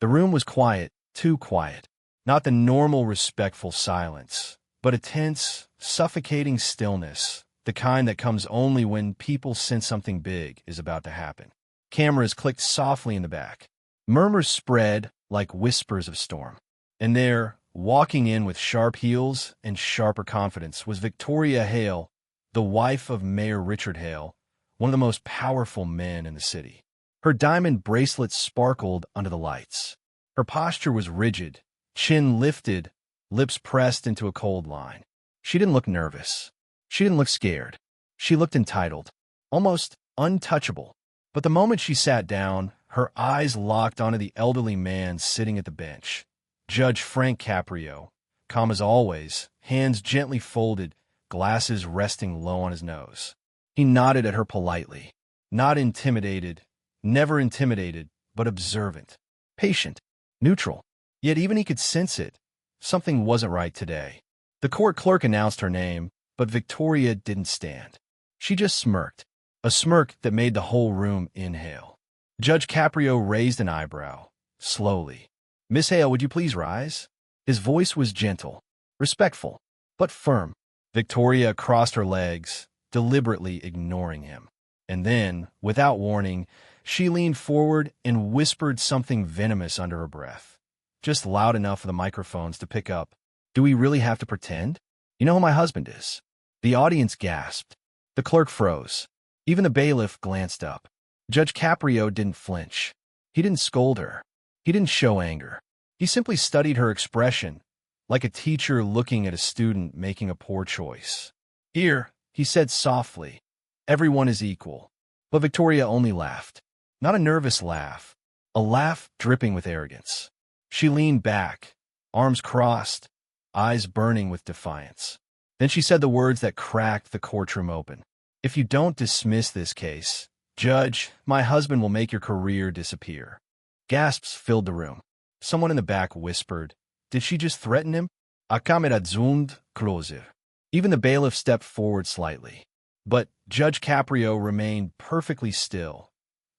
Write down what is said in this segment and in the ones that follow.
The room was quiet, too quiet. Not the normal respectful silence, but a tense, suffocating stillness, the kind that comes only when people sense something big is about to happen. Cameras clicked softly in the back. Murmurs spread like whispers of storm. And there, walking in with sharp heels and sharper confidence, was Victoria Hale, the wife of Mayor Richard Hale, one of the most powerful men in the city. Her diamond bracelet sparkled under the lights. Her posture was rigid, chin lifted, lips pressed into a cold line. She didn't look nervous. She didn't look scared. She looked entitled, almost untouchable. But the moment she sat down, her eyes locked onto the elderly man sitting at the bench. Judge Frank Caprio, calm as always, hands gently folded, glasses resting low on his nose. He nodded at her politely. Not intimidated, never intimidated, but observant, patient, neutral. Yet even he could sense it. Something wasn't right today. The court clerk announced her name, but Victoria didn't stand. She just smirked, a smirk that made the whole room inhale. Judge Caprio raised an eyebrow, slowly. "Miss Hale, would you please rise?" His voice was gentle, respectful, but firm. Victoria crossed her legs, deliberately ignoring him. And then, without warning, she leaned forward and whispered something venomous under her breath. Just loud enough for the microphones to pick up. "Do we really have to pretend? You know who my husband is?" The audience gasped. The clerk froze. Even the bailiff glanced up. Judge Caprio didn't flinch. He didn't scold her. He didn't show anger. He simply studied her expression, like a teacher looking at a student making a poor choice. "Here," he said softly, "everyone is equal." But Victoria only laughed. Not a nervous laugh, a laugh dripping with arrogance. She leaned back, arms crossed, eyes burning with defiance. Then she said the words that cracked the courtroom open. "If you don't dismiss this case, Judge, my husband will make your career disappear." Gasps filled the room. Someone in the back whispered, "Did she just threaten him?" "A camera zoomed closer." Even the bailiff stepped forward slightly. But Judge Caprio remained perfectly still.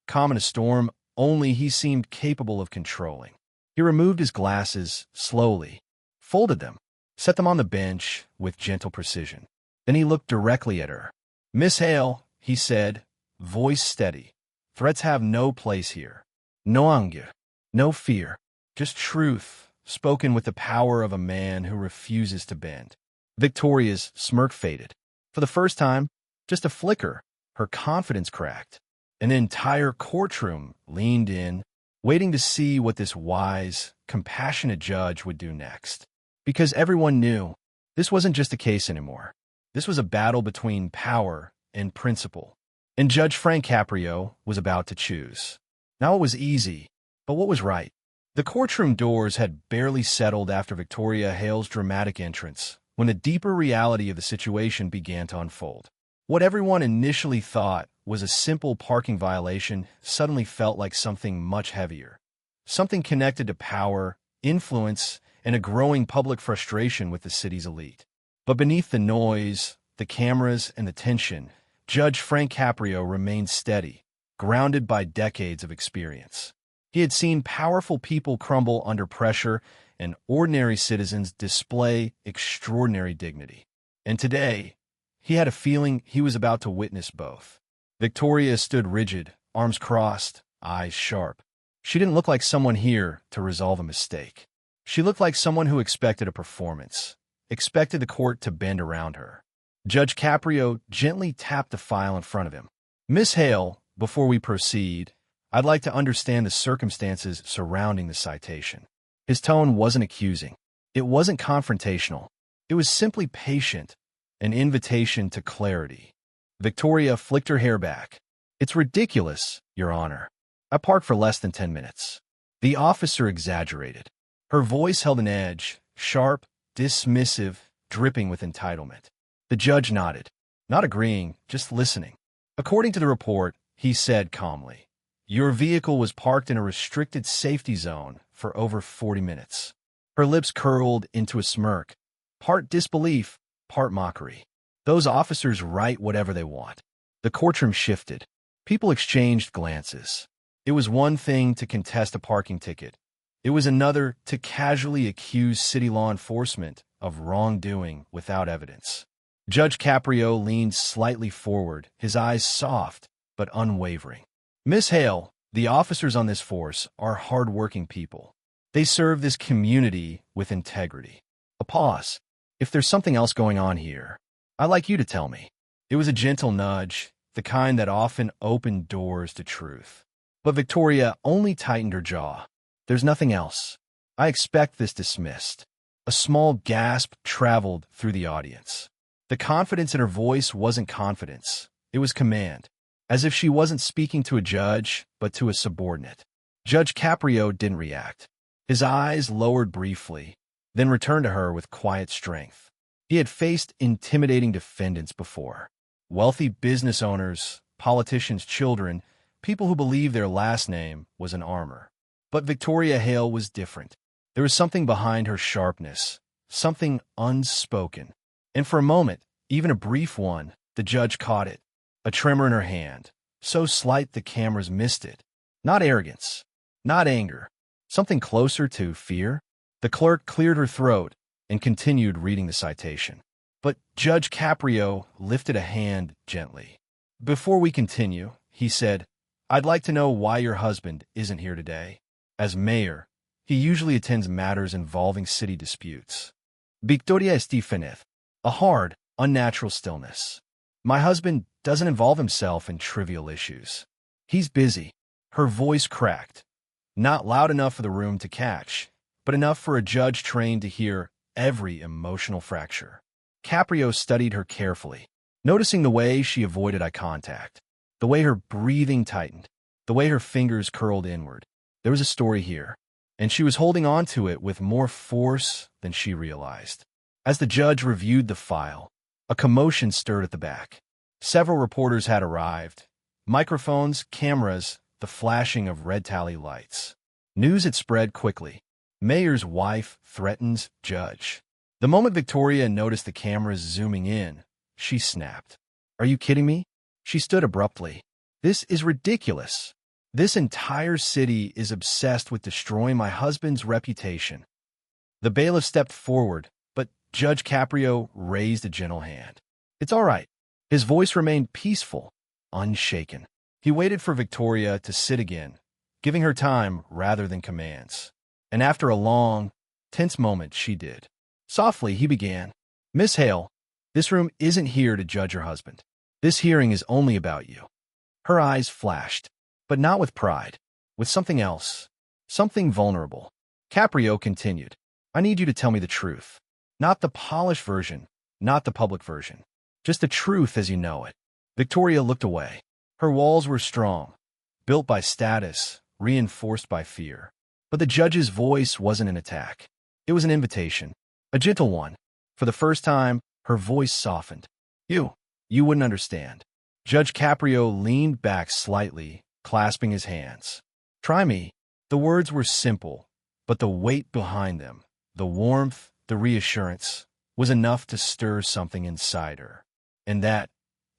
Calm in a storm, only he seemed capable of controlling. He removed his glasses slowly, folded them, set them on the bench with gentle precision. Then he looked directly at her. "Miss Hale," he said, voice steady, "threats have no place here. No anger, no fear, just truth, spoken with the power of a man who refuses to bend." Victoria's smirk faded. For the first time, just a flicker, her confidence cracked. An entire courtroom leaned in, waiting to see what this wise, compassionate judge would do next. Because everyone knew this wasn't just a case anymore. This was a battle between power and principle. And Judge Frank Caprio was about to choose. Now it was easy, but what was right? The courtroom doors had barely settled after Victoria Hale's dramatic entrance, when the deeper reality of the situation began to unfold. What everyone initially thought was a simple parking violation suddenly felt like something much heavier. Something connected to power, influence, and a growing public frustration with the city's elite. But beneath the noise, the cameras, and the tension, Judge Frank Caprio remained steady, grounded by decades of experience. He had seen powerful people crumble under pressure and ordinary citizens display extraordinary dignity. And today, he had a feeling he was about to witness both. Victoria stood rigid, arms crossed, eyes sharp. She didn't look like someone here to resolve a mistake. She looked like someone who expected a performance, expected the court to bend around her. Judge Caprio gently tapped the file in front of him. "Miss Hale, before we proceed, I'd like to understand the circumstances surrounding the citation." His tone wasn't accusing. It wasn't confrontational. It was simply patient, an invitation to clarity. Victoria flicked her hair back. "It's ridiculous, Your Honor. I parked for less than 10 minutes. The officer exaggerated. Her voice held an edge, sharp, dismissive, dripping with entitlement. The judge nodded, not agreeing, just listening. "According to the report," he said calmly, "your vehicle was parked in a restricted safety zone for over 40 minutes. Her lips curled into a smirk, part disbelief, part mockery. "Those officers write whatever they want." The courtroom shifted. People exchanged glances. It was one thing to contest a parking ticket, It was another to casually accuse city law enforcement of wrongdoing without evidence. Judge Caprio leaned slightly forward, his eyes soft but unwavering. Miss Hale, the officers on this force are hard-working people. They serve this community with integrity. A pause. If there's something else going on here, I'd like you to tell me. It was a gentle nudge, the kind that often opened doors to truth. But Victoria only tightened her jaw. There's nothing else. I expect this dismissed. A small gasp traveled through the audience. The confidence in her voice wasn't confidence. It was command, as if she wasn't speaking to a judge, but to a subordinate. Judge Caprio didn't react. His eyes lowered briefly, then returned to her with quiet strength. He had faced intimidating defendants before. Wealthy business owners, politicians' children, people who believed their last name was an armor. But Victoria Hale was different. There was something behind her sharpness, something unspoken. And for a moment, even a brief one, the judge caught it. A tremor in her hand, so slight the cameras missed it. Not arrogance, not anger, something closer to fear. The clerk cleared her throat and continued reading the citation. But Judge Caprio lifted a hand gently. Before we continue, he said, I'd like to know why your husband isn't here today. As mayor, he usually attends matters involving city disputes. Victoria Estefanez, a hard, unnatural stillness. My husband doesn't involve himself in trivial issues. He's busy. Her voice cracked. Not loud enough for the room to catch, but enough for a judge trained to hear every emotional fracture. Caprio studied her carefully, noticing the way she avoided eye contact, the way her breathing tightened, the way her fingers curled inward. There was a story here, and she was holding on to it with more force than she realized. As the judge reviewed the file, a commotion stirred at the back. Several reporters had arrived. Microphones, cameras, the flashing of red tally lights. News had spread quickly. Mayor's wife threatens judge. The moment Victoria noticed the cameras zooming in, she snapped. Are you kidding me? She stood abruptly. This is ridiculous. This entire city is obsessed with destroying my husband's reputation. The bailiff stepped forward, but Judge Caprio raised a gentle hand. It's all right. His voice remained peaceful, unshaken. He waited for Victoria to sit again, giving her time rather than commands. And after a long, tense moment, she did. Softly, he began. Miss Hale, this room isn't here to judge your husband. This hearing is only about you. Her eyes flashed, but not with pride, with something else, something vulnerable. Caprio continued. I need you to tell me the truth. Not the polished version, not the public version. Just the truth as you know it. Victoria looked away. Her walls were strong, built by status, reinforced by fear. But the judge's voice wasn't an attack. It was an invitation, a gentle one. For the first time, her voice softened. You wouldn't understand. Judge Caprio leaned back slightly, clasping his hands. Try me. The words were simple, but the weight behind them, the warmth, the reassurance, was enough to stir something inside her. And that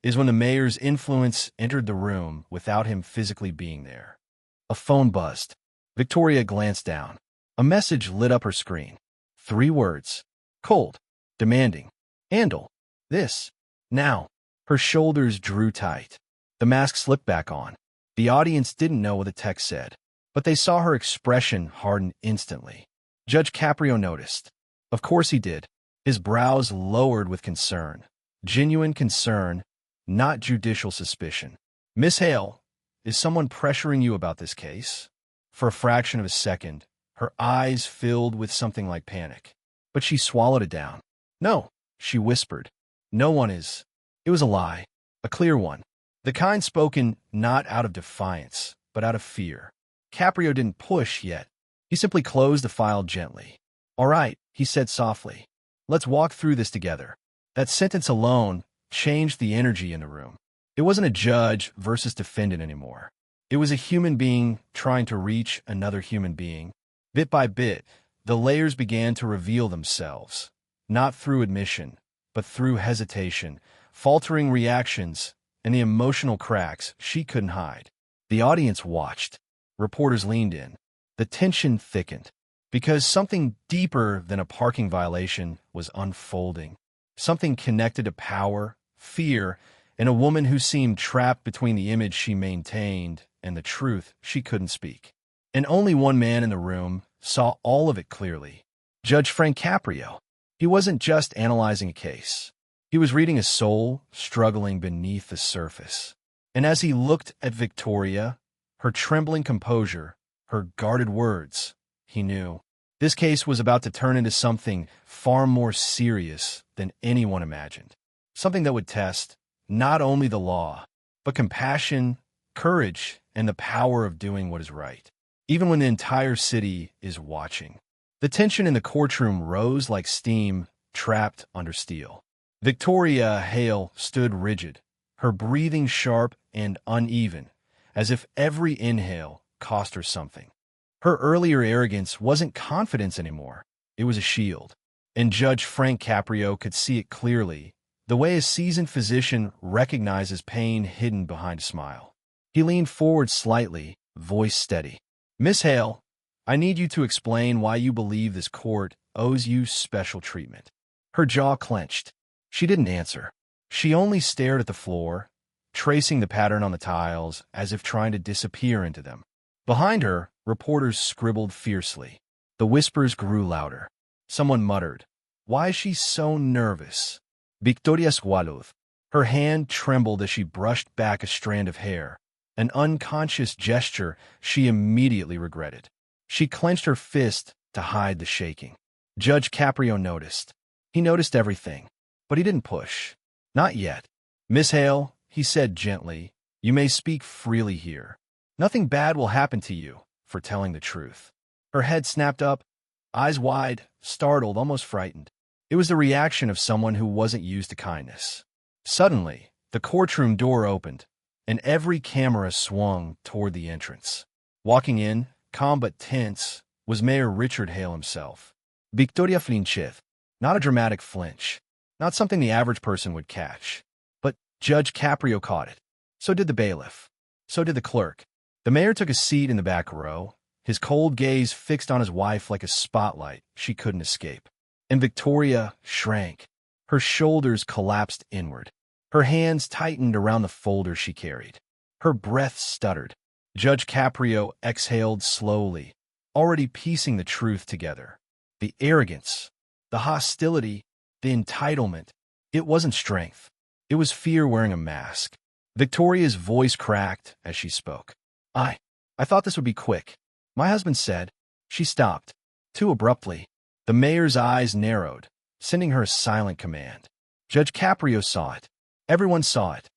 is when the mayor's influence entered the room without him physically being there. A phone buzzed. Victoria glanced down. A message lit up her screen. 3 words. Cold. Demanding. Handle. This. Now. Her shoulders drew tight. The mask slipped back on. The audience didn't know what the text said, but they saw her expression harden instantly. Judge Caprio noticed. Of course he did. His brows lowered with concern. Genuine concern, not judicial suspicion. Miss Hale, is someone pressuring you about this case? For a fraction of a second, her eyes filled with something like panic. But she swallowed it down. No, she whispered. No one is. It was a lie. A clear one. The kind spoken not out of defiance, but out of fear. Caprio didn't push yet. He simply closed the file gently. All right, he said softly. Let's walk through this together. That sentence alone changed the energy in the room. It wasn't a judge versus defendant anymore. It was a human being trying to reach another human being. Bit by bit, the layers began to reveal themselves, not through admission, but through hesitation, faltering reactions, and the emotional cracks she couldn't hide. The audience watched. Reporters leaned in. The tension thickened, because something deeper than a parking violation was unfolding. Something connected to power, fear, and a woman who seemed trapped between the image she maintained and the truth she couldn't speak. And only one man in the room saw all of it clearly. Judge Frank Caprio. He wasn't just analyzing a case. He was reading a soul struggling beneath the surface. And as he looked at Victoria, her trembling composure, her guarded words, he knew this case was about to turn into something far more serious than anyone imagined. Something that would test not only the law, but compassion, courage, and the power of doing what is right, even when the entire city is watching. The tension in the courtroom rose like steam trapped under steel. Victoria Hale stood rigid, her breathing sharp and uneven, as if every inhale cost her something. Her earlier arrogance wasn't confidence anymore. It was a shield. And Judge Frank Caprio could see it clearly, the way a seasoned physician recognizes pain hidden behind a smile. He leaned forward slightly, voice steady. "Miss Hale, I need you to explain why you believe this court owes you special treatment." Her jaw clenched. She didn't answer. She only stared at the floor, tracing the pattern on the tiles as if trying to disappear into them. Behind her, reporters scribbled fiercely. The whispers grew louder. Someone muttered, "Why is she so nervous?" Victoria swallowed. Her hand trembled as she brushed back a strand of hair, an unconscious gesture she immediately regretted. She clenched her fist to hide the shaking. Judge Caprio noticed. He noticed everything, but he didn't push. "Not yet. Miss Hale," he said gently, "you may speak freely here. Nothing bad will happen to you for telling the truth." Her head snapped up, eyes wide, startled, almost frightened. It was the reaction of someone who wasn't used to kindness. Suddenly, the courtroom door opened, and every camera swung toward the entrance. Walking in, calm but tense, was Mayor Richard Hale himself. Victoria flinched. Not a dramatic flinch, not something the average person would catch. But Judge Caprio caught it. So did the bailiff. So did the clerk. The mayor took a seat in the back row, his cold gaze fixed on his wife like a spotlight she couldn't escape. And Victoria shrank. Her shoulders collapsed inward. Her hands tightened around the folder she carried. Her breath stuttered. Judge Caprio exhaled slowly, already piecing the truth together. The arrogance, the hostility, the entitlement. It wasn't strength. It was fear wearing a mask. Victoria's voice cracked as she spoke. I thought this would be quick. My husband said." She stopped, too abruptly. The mayor's eyes narrowed, sending her a silent command. Judge Caprio saw it. Everyone saw it.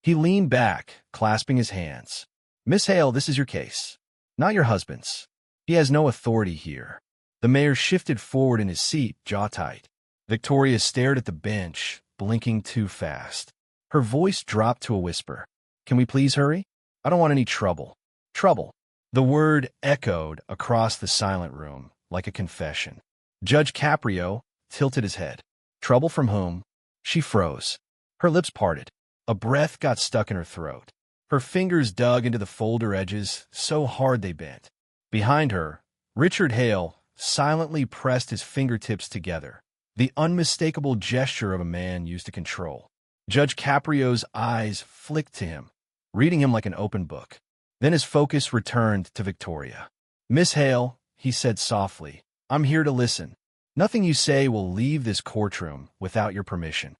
He leaned back, clasping his hands. "Miss Hale, this is your case, not your husband's. He has no authority here." The mayor shifted forward in his seat, jaw tight. Victoria stared at the bench, blinking too fast. Her voice dropped to a whisper. "Can we please hurry? I don't want any trouble." Trouble. The word echoed across the silent room like a confession. Judge Caprio tilted his head. Trouble from whom? She froze. Her lips parted. A breath got stuck in her throat. Her fingers dug into the folder edges so hard they bent. Behind her, Richard Hale silently pressed his fingertips together, the unmistakable gesture of a man used to control. Judge Caprio's eyes flicked to him, reading him like an open book. Then his focus returned to Victoria. "Miss Hale," he said softly, "I'm here to listen. Nothing you say will leave this courtroom without your permission."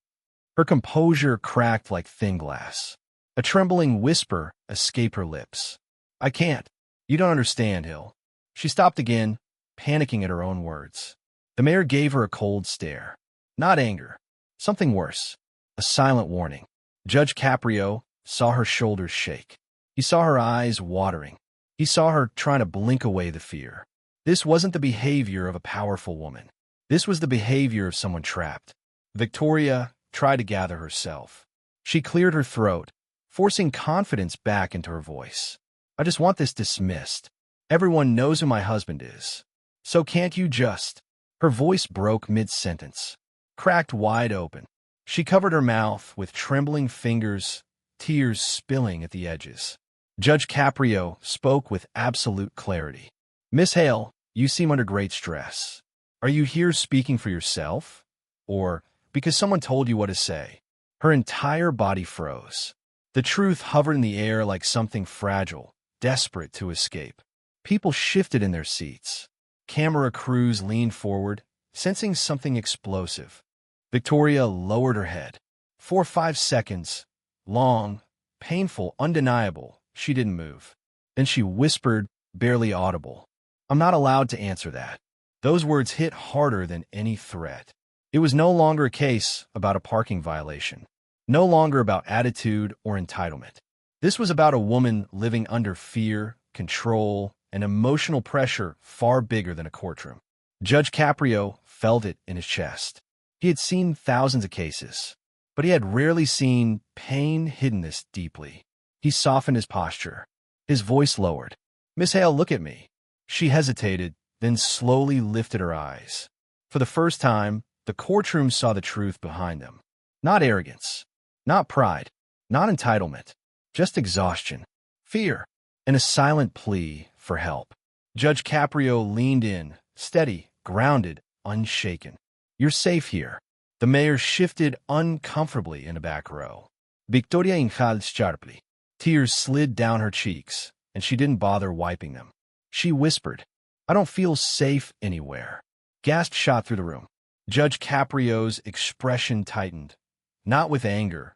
Her composure cracked like thin glass. A trembling whisper escaped her lips. "I can't. You don't understand, Hill." She stopped again, panicking at her own words. The mayor gave her a cold stare. Not anger. Something worse. A silent warning. Judge Caprio saw her shoulders shake. He saw her eyes watering. He saw her trying to blink away the fear. This wasn't the behavior of a powerful woman. This was the behavior of someone trapped. Victoria tried to gather herself. She cleared her throat, forcing confidence back into her voice. "I just want this dismissed. Everyone knows who my husband is. So can't you just—" Her voice broke mid-sentence, cracked wide open. She covered her mouth with trembling fingers, tears spilling at the edges. Judge Caprio spoke with absolute clarity. Miss Hale, you seem under great stress. Are you here speaking for yourself? Or because someone told you what to say? Her entire body froze. The truth hovered in the air like something fragile, desperate to escape. People shifted in their seats. Camera crews leaned forward, sensing something explosive. Victoria lowered her head. For 5 seconds, long, painful, undeniable, she didn't move. Then she whispered, barely audible, "I'm not allowed to answer that." Those words hit harder than any threat. It was no longer a case about a parking violation. No longer about attitude or entitlement. This was about a woman living under fear, control, and emotional pressure far bigger than a courtroom. Judge Caprio felt it in his chest. He had seen thousands of cases, but he had rarely seen pain hidden this deeply. He softened his posture. His voice lowered. "Miss Hale, look at me." She hesitated, then slowly lifted her eyes. For the first time, the courtroom saw the truth behind them. Not arrogance, not pride, not entitlement, just exhaustion, fear, and a silent plea for help. Judge Caprio leaned in, steady, grounded, unshaken. "You're safe here." The mayor shifted uncomfortably in a back row. Victoria inhaled sharply. Tears slid down her cheeks, and she didn't bother wiping them. She whispered, "I don't feel safe anywhere." Gasps shot through the room. Judge Caprio's expression tightened, not with anger,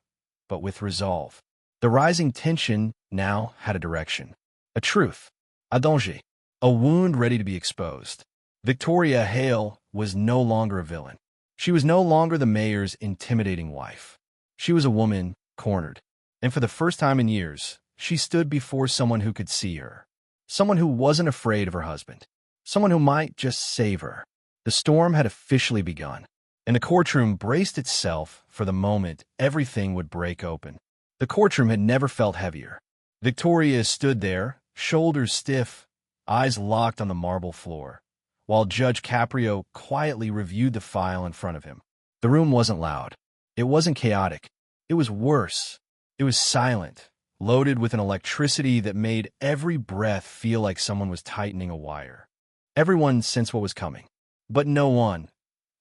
but with resolve. The rising tension now had a direction. A truth. A danger. A wound ready to be exposed. Victoria Hale was no longer a villain. She was no longer the mayor's intimidating wife. She was a woman cornered. And for the first time in years, she stood before someone who could see her. Someone who wasn't afraid of her husband. Someone who might just save her. The storm had officially begun, and the courtroom braced itself for the moment everything would break open. The courtroom had never felt heavier. Victoria stood there, shoulders stiff, eyes locked on the marble floor, while Judge Caprio quietly reviewed the file in front of him. The room wasn't loud. It wasn't chaotic. It was worse. It was silent, loaded with an electricity that made every breath feel like someone was tightening a wire. Everyone sensed what was coming. But no one,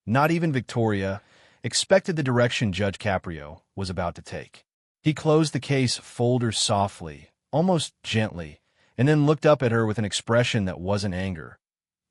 not even Victoria, expected the direction Judge Caprio was about to take. He closed the case folder softly, almost gently, and then looked up at her with an expression that wasn't anger,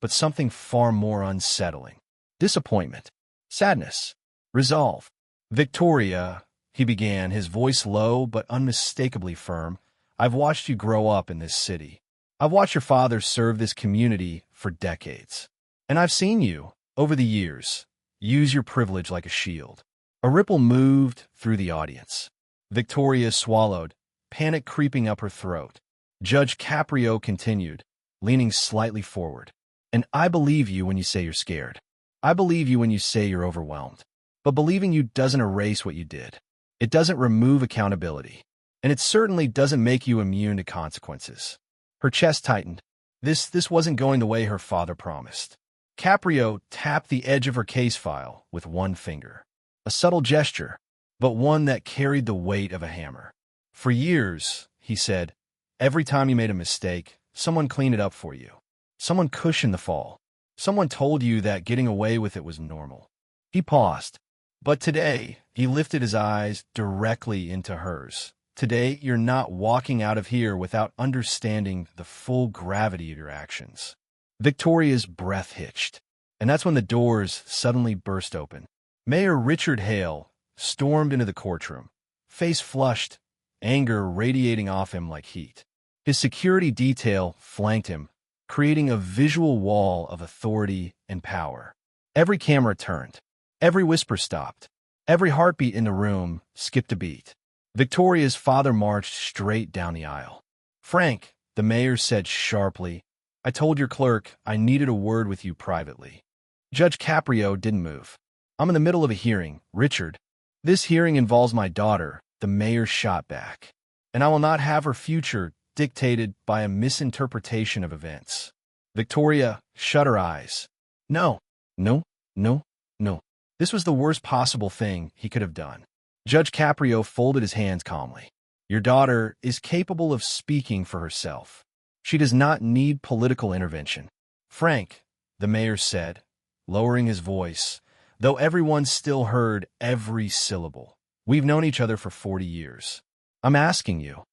but something far more unsettling. Disappointment, sadness, resolve. "Victoria," he began, his voice low but unmistakably firm, "I've watched you grow up in this city. I've watched your father serve this community for decades. And I've seen you, over the years, use your privilege like a shield." A ripple moved through the audience. Victoria swallowed, panic creeping up her throat. Judge Caprio continued, leaning slightly forward. "And I believe you when you say you're scared. I believe you when you say you're overwhelmed. But believing you doesn't erase what you did. It doesn't remove accountability. And it certainly doesn't make you immune to consequences." Her chest tightened. This wasn't going the way her father promised. Caprio tapped the edge of her case file with one finger. A subtle gesture, but one that carried the weight of a hammer. "For years," he said, "every time you made a mistake, someone cleaned it up for you. Someone cushioned the fall. Someone told you that getting away with it was normal." He paused. "But today," he lifted his eyes directly into hers. "Today, you're not walking out of here without understanding the full gravity of your actions." Victoria's breath hitched, and that's when the doors suddenly burst open. Mayor Richard Hale stormed into the courtroom, face flushed, anger radiating off him like heat. His security detail flanked him, creating a visual wall of authority and power. Every camera turned. Every whisper stopped. Every heartbeat in the room skipped a beat. Victoria's father marched straight down the aisle. "Frank," the mayor said sharply, "I told your clerk I needed a word with you privately." Judge Caprio didn't move. "I'm in the middle of a hearing, Richard. This hearing involves my daughter," the mayor shot back. "And I will not have her future dictated by a misinterpretation of events." Victoria shut her eyes. "No, no, no, no." This was the worst possible thing he could have done. Judge Caprio folded his hands calmly. "Your daughter is capable of speaking for herself. She does not need political intervention. Frank, the mayor said, lowering his voice, though everyone still heard every syllable. We've known each other for 40 years. I'm asking you,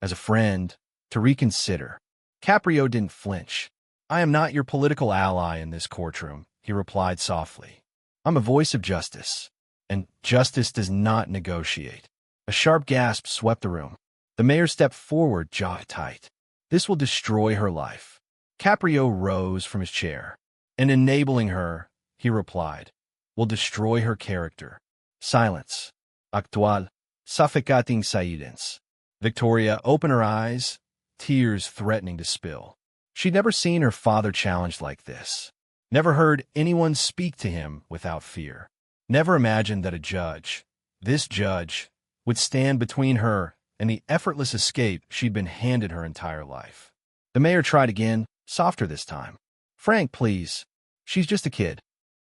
as a friend, to reconsider. Caprio didn't flinch. I am not your political ally in this courtroom, he replied softly. I'm a voice of justice, and justice does not negotiate. A sharp gasp swept the room. The mayor stepped forward, jaw tight. This will destroy her life. Caprio rose from his chair. And enabling her, he replied, will destroy her character. Silence. Actual. Suffocating silence. Victoria opened her eyes, tears threatening to spill. She'd never seen her father challenged like this. Never heard anyone speak to him without fear. Never imagined that a judge, this judge, would stand between her and the effortless escape she'd been handed her entire life. The mayor tried again, softer this time. Frank, please. She's just a kid.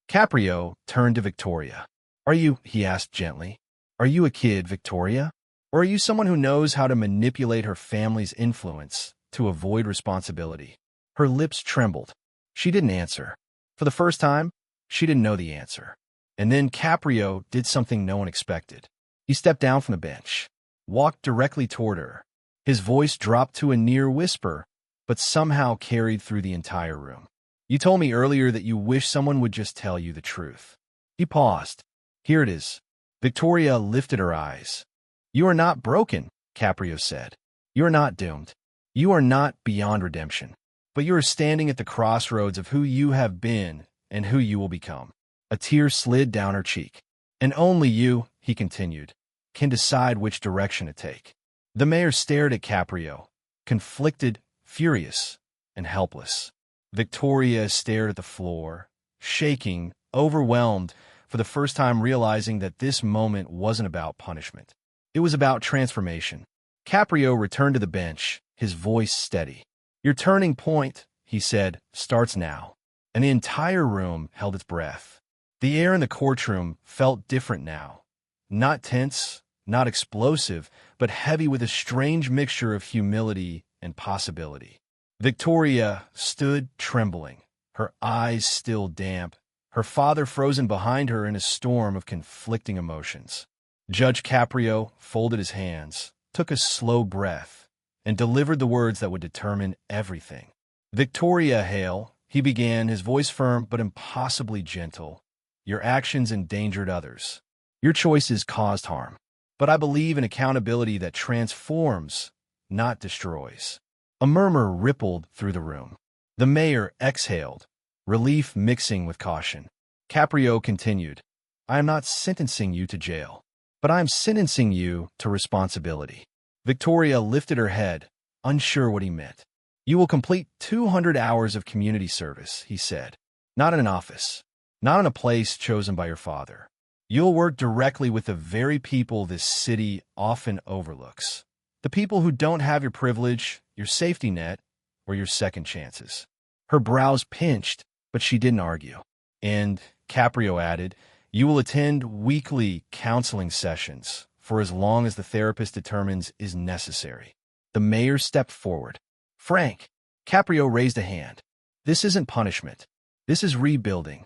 Caprio turned to Victoria. Are you, he asked gently, are you a kid, Victoria? Or are you someone who knows how to manipulate her family's influence to avoid responsibility? Her lips trembled. She didn't answer. For the first time, she didn't know the answer. And then Caprio did something no one expected. He stepped down from the bench, walked directly toward her. His voice dropped to a near whisper, but somehow carried through the entire room. You told me earlier that you wish someone would just tell you the truth. He paused. Here it is. Victoria lifted her eyes. You are not broken, Caprio said. You are not doomed. You are not beyond redemption. But you are standing at the crossroads of who you have been and who you will become. A tear slid down her cheek. And only you, he continued, can decide which direction to take. The mayor stared at Caprio, conflicted, furious, and helpless. Victoria stared at the floor, shaking, overwhelmed, for the first time realizing that this moment wasn't about punishment. It was about transformation. Caprio returned to the bench, his voice steady. Your turning point, he said, starts now. And the entire room held its breath. The air in the courtroom felt different now. Not tense, not explosive, but heavy with a strange mixture of humility and possibility. Victoria stood trembling, her eyes still damp, her father frozen behind her in a storm of conflicting emotions. Judge Caprio folded his hands, took a slow breath, and delivered the words that would determine everything. Victoria Hale, he began, his voice firm but impossibly gentle. Your actions endangered others. Your choices caused harm. But I believe in accountability that transforms, not destroys. A murmur rippled through the room. The mayor exhaled, relief mixing with caution. Caprio continued, I am not sentencing you to jail, but I am sentencing you to responsibility. Victoria lifted her head, unsure what he meant. You will complete 200 hours of community service, he said. Not in an office, not in a place chosen by your father. You'll work directly with the very people this city often overlooks. The people who don't have your privilege, your safety net, or your second chances. Her brows pinched, but she didn't argue. And, Caprio added, you will attend weekly counseling sessions for as long as the therapist determines is necessary. The mayor stepped forward. Frank, Caprio raised a hand. This isn't punishment. This is rebuilding.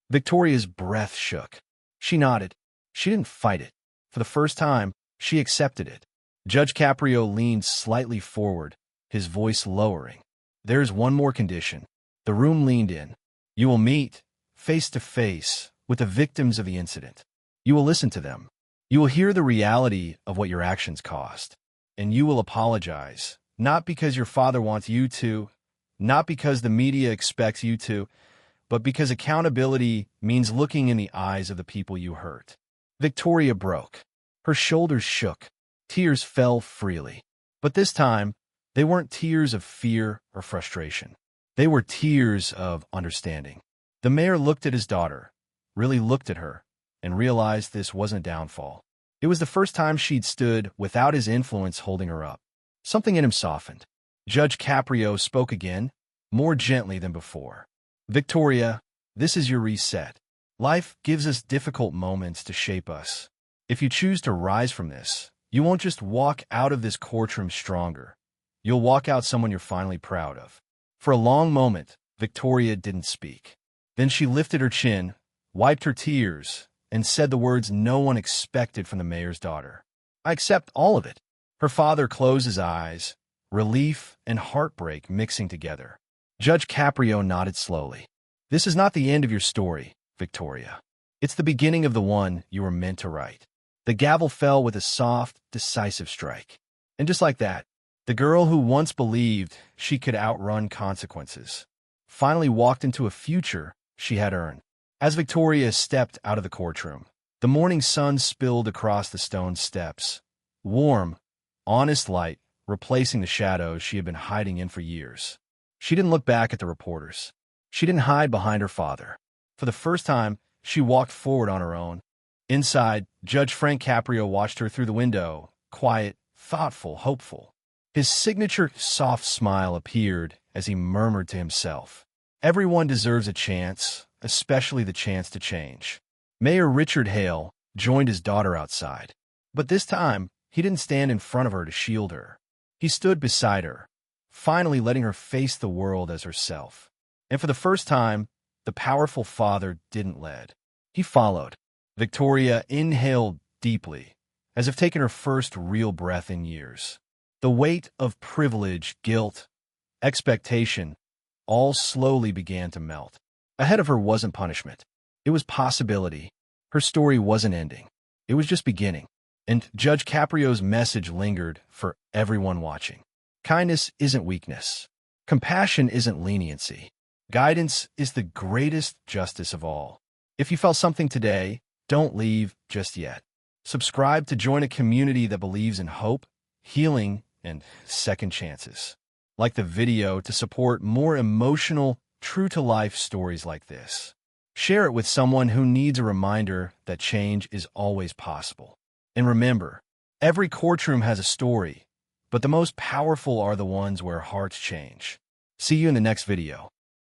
Victoria's breath shook. She nodded. She didn't fight it. For the first time, she accepted it. Judge Caprio leaned slightly forward, his voice lowering. There's one more condition. The room leaned in. You will meet, face to face, with the victims of the incident. You will listen to them. You will hear the reality of what your actions cost. And you will apologize, not because your father wants you to, not because the media expects you to, but because accountability means looking in the eyes of the people you hurt. Victoria broke. Her shoulders shook. Tears fell freely. But this time, they weren't tears of fear or frustration. They were tears of understanding. The mayor looked at his daughter, really looked at her, and realized this wasn't a downfall. It was the first time she'd stood without his influence holding her up. Something in him softened. Judge Caprio spoke again, more gently than before. Victoria, this is your reset. Life gives us difficult moments to shape us. If you choose to rise from this, you won't just walk out of this courtroom stronger. You'll walk out someone you're finally proud of. For a long moment, Victoria didn't speak. Then she lifted her chin, wiped her tears, and said the words no one expected from the mayor's daughter. "I accept all of it." Her father closed his eyes, relief and heartbreak mixing together. Judge Caprio nodded slowly. "This is not the end of your story, Victoria. It's the beginning of the one you were meant to write." The gavel fell with a soft, decisive strike. And just like that, the girl who once believed she could outrun consequences finally walked into a future she had earned. As Victoria stepped out of the courtroom, the morning sun spilled across the stone steps. Warm, honest light replacing the shadows she had been hiding in for years. She didn't look back at the reporters. She didn't hide behind her father. For the first time, she walked forward on her own. Inside, Judge Frank Caprio watched her through the window, quiet, thoughtful, hopeful. His signature soft smile appeared as he murmured to himself, "Everyone deserves a chance, especially the chance to change." Mayor Richard Hale joined his daughter outside. But this time, he didn't stand in front of her to shield her. He stood beside her, finally letting her face the world as herself. And for the first time, the powerful father didn't lead. He followed. Victoria inhaled deeply, as if taking her first real breath in years. The weight of privilege, guilt, expectation, all slowly began to melt. Ahead of her wasn't punishment. It was possibility. Her story wasn't ending. It was just beginning. And Judge Caprio's message lingered for everyone watching. Kindness isn't weakness. Compassion isn't leniency. Guidance is the greatest justice of all. If you felt something today, don't leave just yet. Subscribe to join a community that believes in hope, healing, and second chances. Like the video to support more emotional, true-to-life stories like this. Share it with someone who needs a reminder that change is always possible. And remember, every courtroom has a story, but the most powerful are the ones where hearts change. See you in the next video.